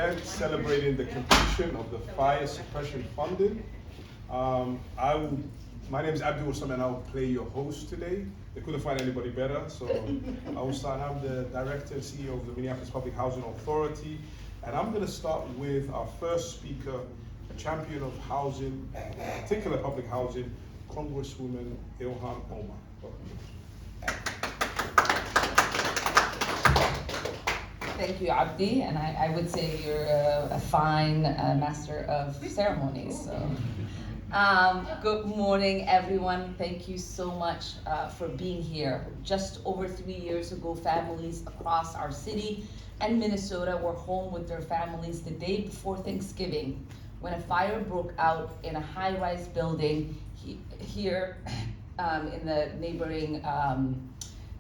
event celebrating the completion of the fire suppression funding. My name is Abdul and I'll play your host today. They couldn't find anybody better, so I will start. I'm the director and CEO of the Minneapolis Public Housing Authority, and I'm going to start with our first speaker, a champion of housing, in particular public housing, Congresswoman Ilhan Omar. Thank you, Abdi, and I would say you're a fine master of ceremonies. So, good morning, everyone. Thank you so much for being here. Just over 3 years ago, families across our city and Minnesota were home with their families the day before Thanksgiving when a fire broke out in a high-rise building here in the neighboring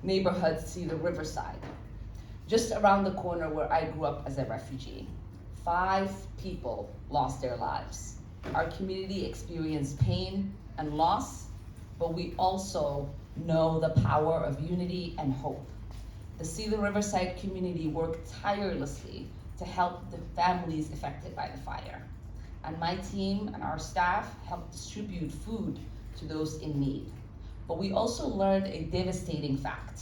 neighborhood, City of Riverside, just around the corner where I grew up as a refugee. 5 people lost their lives. Our community experienced pain and loss, but we also know the power of unity and hope. The City of Riverside community worked tirelessly to help the families affected by the fire. And my team and our staff helped distribute food to those in need. But we also learned a devastating fact,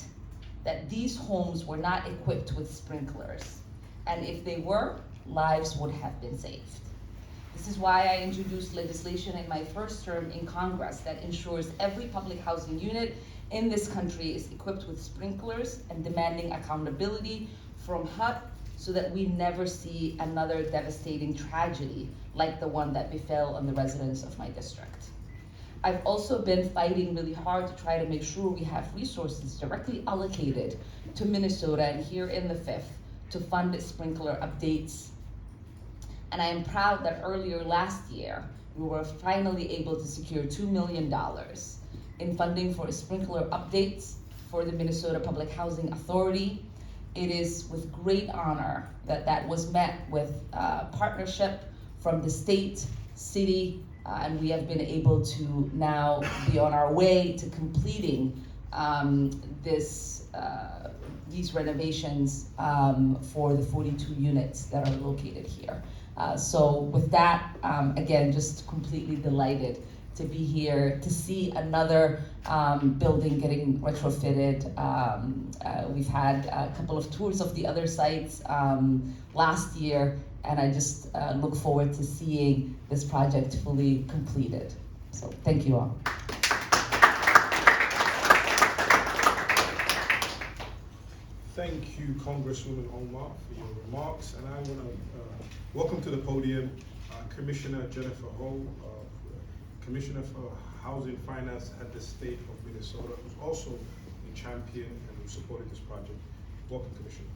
that these homes were not equipped with sprinklers. And if they were, lives would have been saved. This is why I introduced legislation in my first term in Congress that ensures every public housing unit in this country is equipped with sprinklers and demanding accountability from HUD so that we never see another devastating tragedy like the one that befell on the residents of my district. I've also been fighting really hard to try to make sure we have resources directly allocated to Minnesota and here in the 5th to fund sprinkler updates. And I am proud that earlier last year, we were finally able to secure $2 million in funding for sprinkler updates for the Minnesota Public Housing Authority. It is with great honor that was met with partnership from the state, city, and we have been able to now be on our way to completing these renovations for the 42 units that are located here. So with that, again, just completely delighted to be here to see another building getting retrofitted. We've had a couple of tours of the other sites last year, and I just look forward to seeing this project fully completed. So thank you all. Thank you, Congresswoman Omar, for your remarks. And I want to welcome to the podium Commissioner Jennifer Ho, Commissioner for Housing Finance at the state of Minnesota, who's also a champion and who supported this project. Welcome, Commissioner.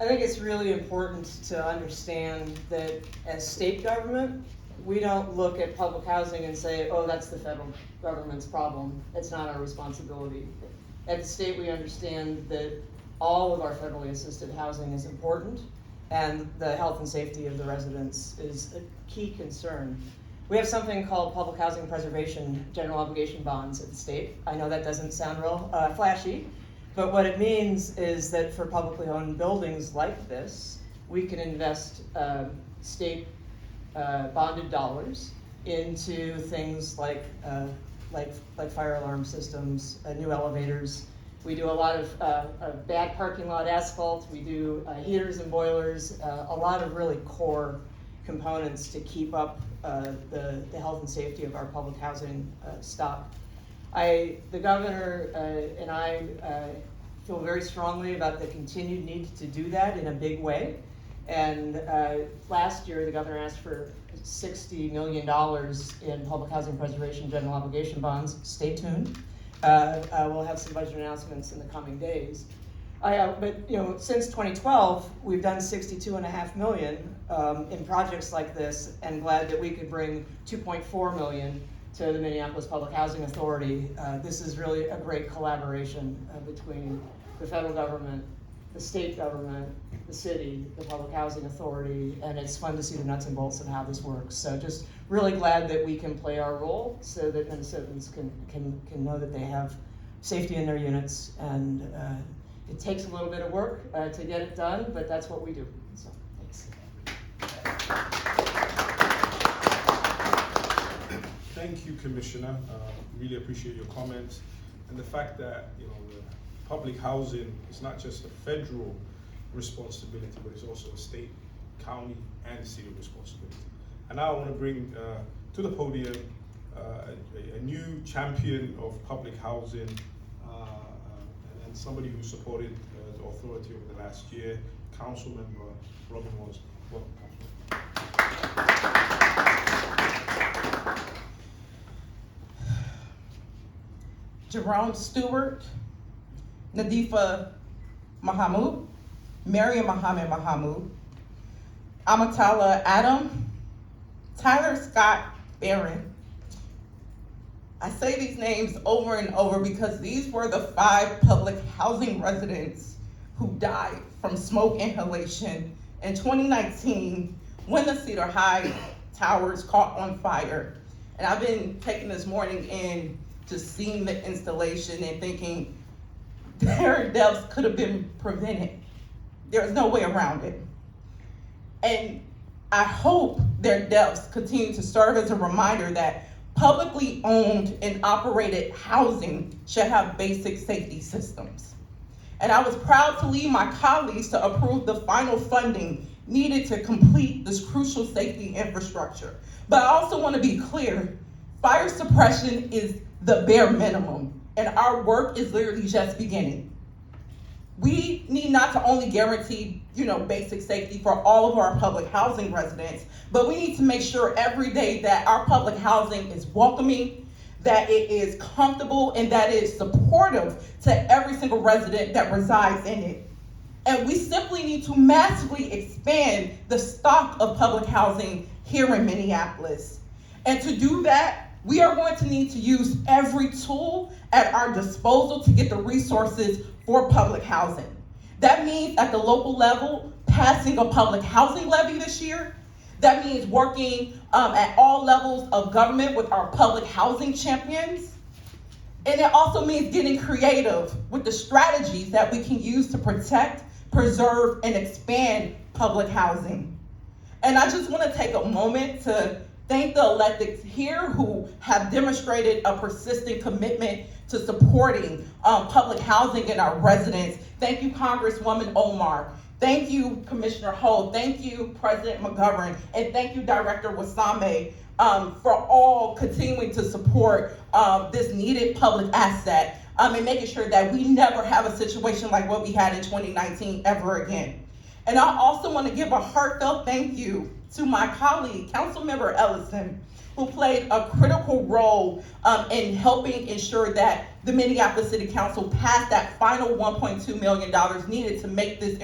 I think it's really important to understand that as state government, we don't look at public housing and say, oh, that's the federal government's problem. It's not our responsibility. At the state, we understand that all of our federally assisted housing is important, and the health and safety of the residents is a key concern. We have something called public housing preservation general obligation bonds at the state. I know that doesn't sound real flashy, but what it means is that for publicly owned buildings like this, we can invest state bonded dollars into things like fire alarm systems, new elevators. We do a lot of bad parking lot asphalt. We do heaters and boilers, a lot of really core components to keep up the health and safety of our public housing stock. The governor and I feel very strongly about the continued need to do that in a big way. And last year, the governor asked for $60 million in public housing preservation general obligation bonds. Stay tuned. We'll have some budget announcements in the coming days. But since 2012, we've done $62.5 million in projects like this, and glad that we could bring $2.4 million to the Minneapolis Public Housing Authority. This is really a great collaboration between the federal government, the state government, the city, the Public Housing Authority, and it's fun to see the nuts and bolts of how this works. So just really glad that we can play our role so that Minnesotans can know that they have safety in their units and It takes a little bit of work to get it done, but that's what we do. So, thanks. Thank you, Commissioner. Really appreciate your comments and the fact that the public housing is not just a federal responsibility, but it's also a state, county, and city responsibility. And now I want to bring to the podium a new champion of public housing and somebody who supported the authority over the last year, Councilmember Wonsley. Welcome, Councilmember. Jerome Stewart, Nadifa Mahamud, Mariam Mohammed Mahamud, Amatala Adam, Tyler Scott Barron. I say these names over and over because these were the 5 public housing residents who died from smoke inhalation in 2019 when the Cedar High towers caught on fire. And I've been taking this morning in just seeing the installation and thinking their deaths could have been prevented. There's no way around it. And I hope their deaths continue to serve as a reminder that publicly owned and operated housing should have basic safety systems. And I was proud to lead my colleagues to approve the final funding needed to complete this crucial safety infrastructure. But I also want to be clear, fire suppression is the bare minimum, and our work is literally just beginning. We need not to only guarantee, basic safety for all of our public housing residents, but we need to make sure every day that our public housing is welcoming, that it is comfortable, and that it is supportive to every single resident that resides in it. And we simply need to massively expand the stock of public housing here in Minneapolis. And to do that, we are going to need to use every tool at our disposal to get the resources for public housing. That means at the local level, passing a public housing levy this year. That means working at all levels of government with our public housing champions. And it also means getting creative with the strategies that we can use to protect, preserve, and expand public housing. And I just want to take a moment to thank the electeds here who have demonstrated a persistent commitment to supporting public housing and our residents. Thank you, Congresswoman Omar. Thank you, Commissioner Ho. Thank you, President McGovern. And thank you, Director Wasame, for all continuing to support this needed public asset and making sure that we never have a situation like what we had in 2019 ever again. And I also want to give a heartfelt thank you to my colleague, Councilmember Ellison, who played a critical role in helping ensure that the Minneapolis City Council passed that final $1.2 million needed to make this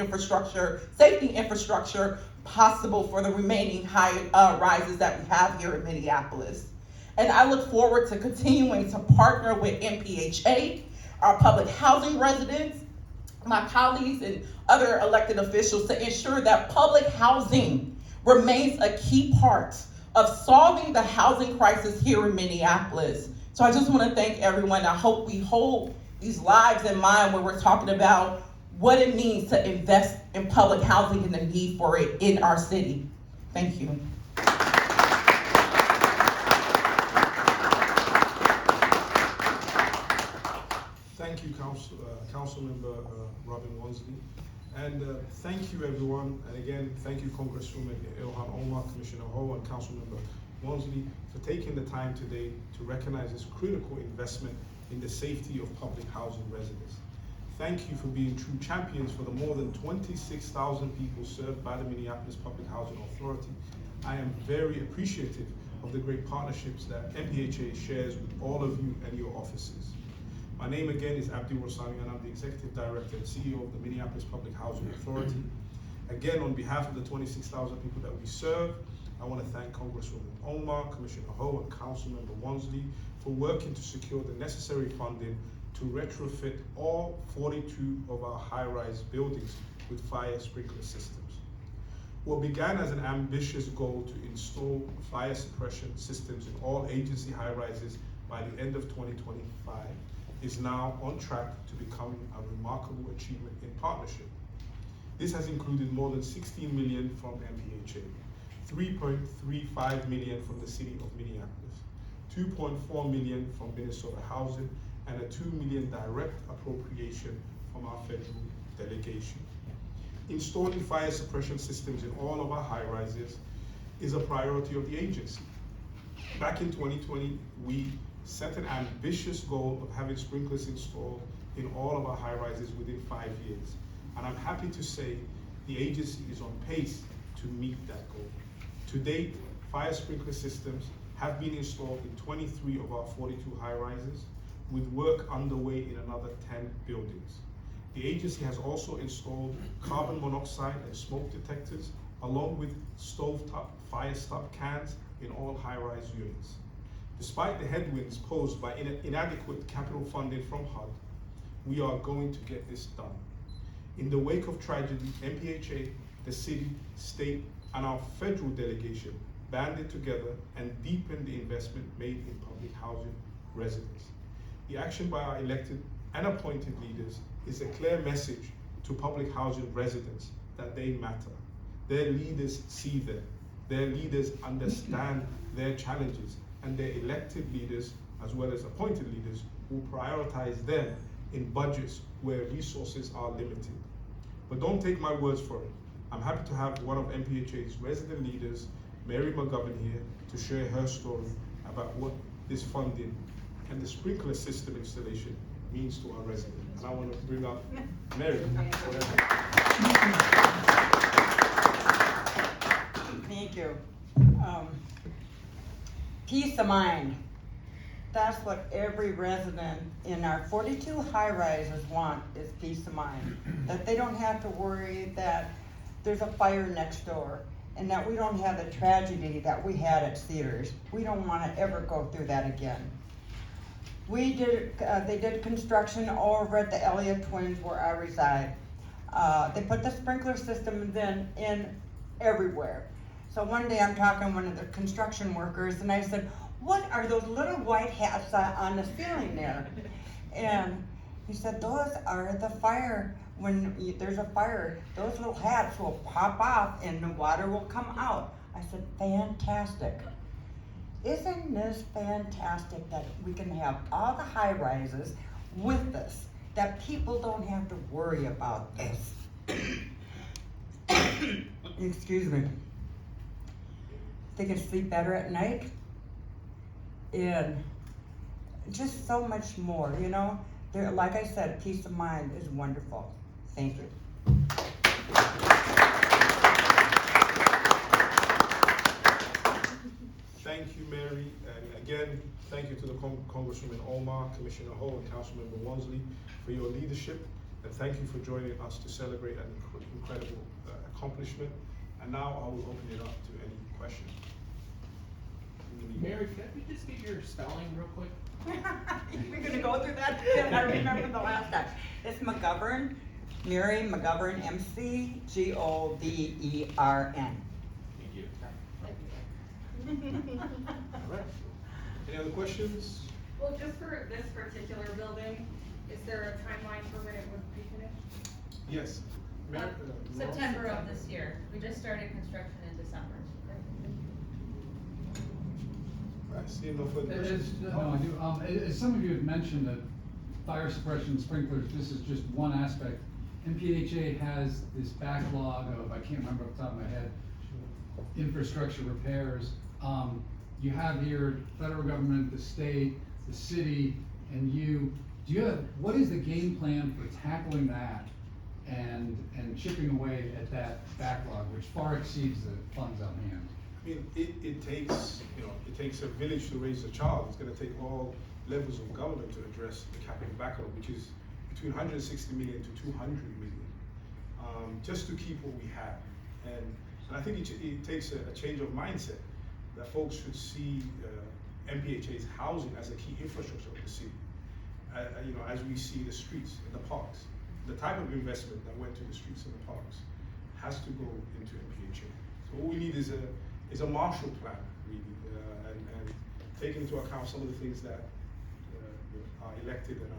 safety infrastructure possible for the remaining high rises that we have here in Minneapolis. And I look forward to continuing to partner with MPHA, our public housing residents, my colleagues, and other elected officials to ensure that public housing remains a key part of solving the housing crisis here in Minneapolis. So I just want to thank everyone. I hope we hold these lives in mind when we're talking about what it means to invest in public housing and the need for it in our city. Thank you. Thank you, Councilmember Wonsley. And thank you, everyone. And again, thank you, Congresswoman Ilhan Omar, Commissioner Ho, and Councilmember Wonsley for taking the time today to recognize this critical investment in the safety of public housing residents. Thank you for being true champions for the more than 26,000 people served by the Minneapolis Public Housing Authority. I am very appreciative of the great partnerships that MPHA shares with all of you and your offices. My name again is Abdi Warsami, and I'm the Executive Director and CEO of the Minneapolis Public Housing Authority. Again, on behalf of the 26,000 people that we serve, I want to thank Congresswoman Omar, Commissioner Ho, and Councilmember Wonsley for working to secure the necessary funding to retrofit all 42 of our high-rise buildings with fire sprinkler systems. What began as an ambitious goal to install fire suppression systems in all agency high-rises by the end of 2025 is now on track to become a remarkable achievement in partnership. This has included more than 16 million from MPHA, 3.35 million from the City of Minneapolis, 2.4 million from Minnesota Housing, and a 2 million direct appropriation from our federal delegation. Installing fire suppression systems in all of our high-rises is a priority of the agency. Back in 2020, we set an ambitious goal of having sprinklers installed in all of our high-rises within 5 years. And I'm happy to say the agency is on pace to meet that goal. To date, fire sprinkler systems have been installed in 23 of our 42 high-rises, with work underway in another 10 buildings. The agency has also installed carbon monoxide and smoke detectors, along with stovetop fire stop cans in all high-rise units. Despite the headwinds posed by inadequate capital funding from HUD, we are going to get this done. In the wake of tragedy, MPHA, the city, state, and our federal delegation banded together and deepened the investment made in public housing residents. The action by our elected and appointed leaders is a clear message to public housing residents that they matter. Their leaders see them. Their leaders understand their challenges, and their elected leaders, as well as appointed leaders, will prioritize them in budgets where resources are limited. But don't take my words for it. I'm happy to have one of MPHA's resident leaders, Mary McGovern, here to share her story about what this funding and the sprinkler system installation means to our residents. And I want to bring up Mary. Thank you. Peace of mind. That's what every resident in our 42 high-rises want, is peace of mind. That they don't have to worry that there's a fire next door, and that we don't have the tragedy that we had at Cedars. We don't want to ever go through that again. They did construction over at the Elliott Twins where I reside. They put the sprinkler system in everywhere. So one day I'm talking to one of the construction workers, and I said, "What are those little white hats on the ceiling there?" And he said, "Those are the fire. When there's a fire, those little hats will pop off and the water will come out." I said, "Fantastic. Isn't this fantastic that we can have all the high rises with this, that people don't have to worry about this?" Excuse me. They can sleep better at night, and just so much more, you know? Like I said, peace of mind is wonderful. Thank you. Thank you, Mary, and again, thank you to the Congresswoman Omar, Commissioner Ho, and Councilmember Wonsley for your leadership, and thank you for joining us to celebrate an incredible accomplishment. And now I will open it up to any questions. Mary, can we just get your spelling real quick? We're gonna go through that? I remember the last time. It's McGovern, Mary McGovern, McGovern. Thank you. All right. Any other questions? Well, just for this particular building, is there a timeline for when it would be finished? Yes. Mary, September of this year. We just started construction in December. I see no further As, questions. no, I do. As some of you have mentioned, that fire suppression sprinklers, this is just one aspect. MPHA has this backlog of, I can't remember off the top of my head, infrastructure repairs. You have here federal government, the state, the city, and you. What is the game plan for tackling that and chipping away at that backlog, which far exceeds the funds on hand? I mean, it takes a village to raise a child. It's gonna take all levels of government to address the capital backlog, which is between 160 million to 200 million, just to keep what we have. And I think it takes a change of mindset, that folks should see MPHA's housing as a key infrastructure of the city. As we see the streets and the parks, the type of investment that went to the streets and the parks has to go into MPHA. So what we need is a Marshall Plan, really, and take into account some of the things that elected and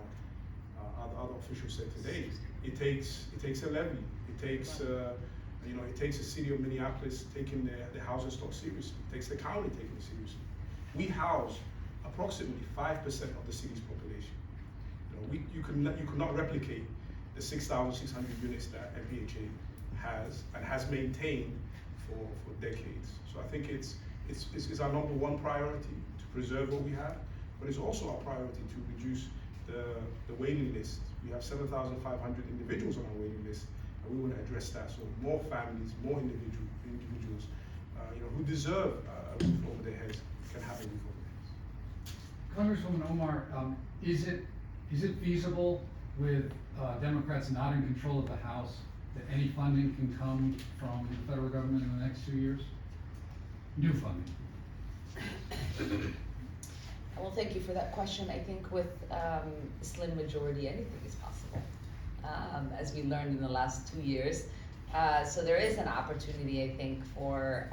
other officials said today, it takes a levy. It takes it takes the city of Minneapolis taking the housing stock seriously. It takes the county taking it seriously. We house approximately 5% of the city's population. You could not replicate the 6,600 units that MPHA has and has maintained for decades. So I think it's our number one priority to preserve what we have, but it's also our priority to reduce the waiting list. We have 7,500 individuals on our waiting list, and we want to address that. So more families, more individuals, who deserve a roof over their heads can have a roof over their heads. Congresswoman Omar, is it feasible with Democrats not in control of the House that any funding can come from the federal government in the next 2 years? New funding. Well, thank you for that question. I think with a slim majority, anything is possible, as we learned in the last 2 years. So there is an opportunity, I think, for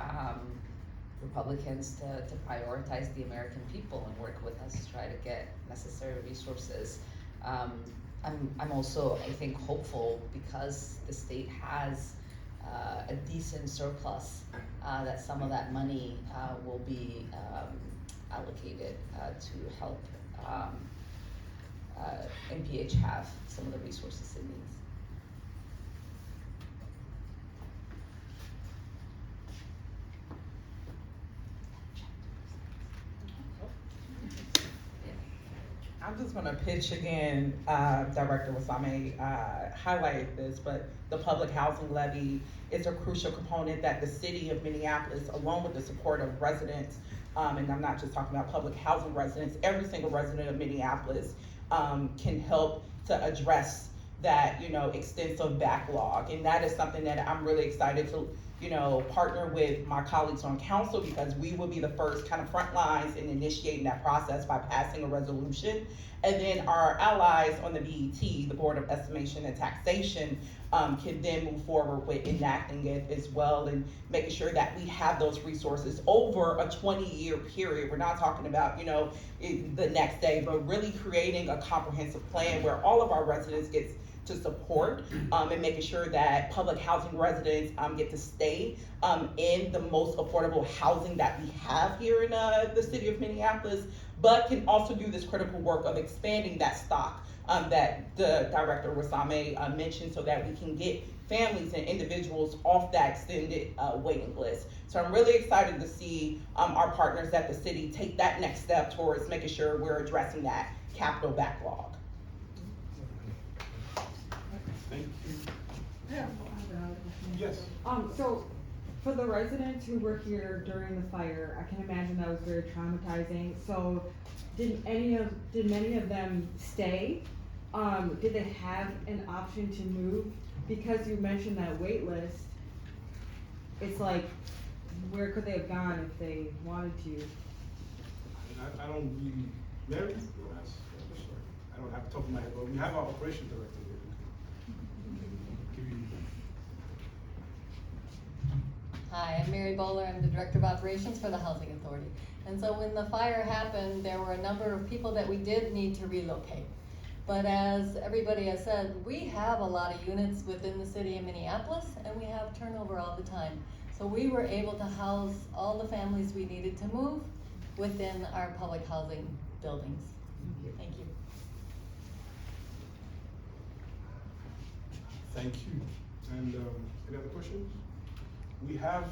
Republicans to prioritize the American people and work with us to try to get necessary resources. I'm also, I think, hopeful because the state has a decent surplus that some of that money will be allocated to help MPH have some of the resources it needs. I'm just gonna pitch again, Director Wasame highlighted this, but the public housing levy is a crucial component that the city of Minneapolis, along with the support of residents, and I'm not just talking about public housing residents, every single resident of Minneapolis can help to address that, extensive backlog. And that is something that I'm really excited to, partner with my colleagues on council, because we will be the first kind of front lines in initiating that process by passing a resolution. And then our allies on the BET, the Board of Estimation and Taxation, can then move forward with enacting it as well and making sure that we have those resources over a 20-year period. We're not talking about, the next day, but really creating a comprehensive plan where all of our residents get to support and making sure that public housing residents get to stay in the most affordable housing that we have here in the city of Minneapolis, but can also do this critical work of expanding that stock that the Director Wasame mentioned, so that we can get families and individuals off that extended waiting list. So I'm really excited to see our partners at the city take that next step towards making sure we're addressing that capital backlog. Thank you. Yeah. Yes. So for the residents who were here during the fire, I can imagine that was very traumatizing. So did many of them stay? Did they have an option to move? Because you mentioned that wait list, it's like, where could they have gone if they wanted to? I don't really, Mary? I don't have the top of my head, but we have our operations director here. Hi, I'm Mary Bowler. I'm the Director of Operations for the Housing Authority. And so when the fire happened, there were a number of people that we did need to relocate. But as everybody has said, we have a lot of units within the city of Minneapolis, and we have turnover all the time. So we were able to house all the families we needed to move within our public housing buildings. Thank you. Thank you. And any other questions? We have,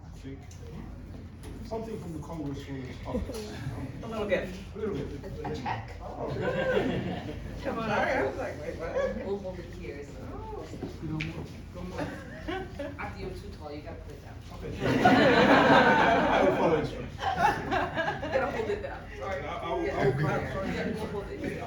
I think, something from the Congresswoman's office. A little gift. A little bit. A check. Oh. Come on, I was like, wait, what? We'll hold it here. So. No more. After you're too tall, you gotta put it down. Okay. I will follow instructions. You gotta hold it down. Sorry. I will clap. Yeah, we'll hold it here.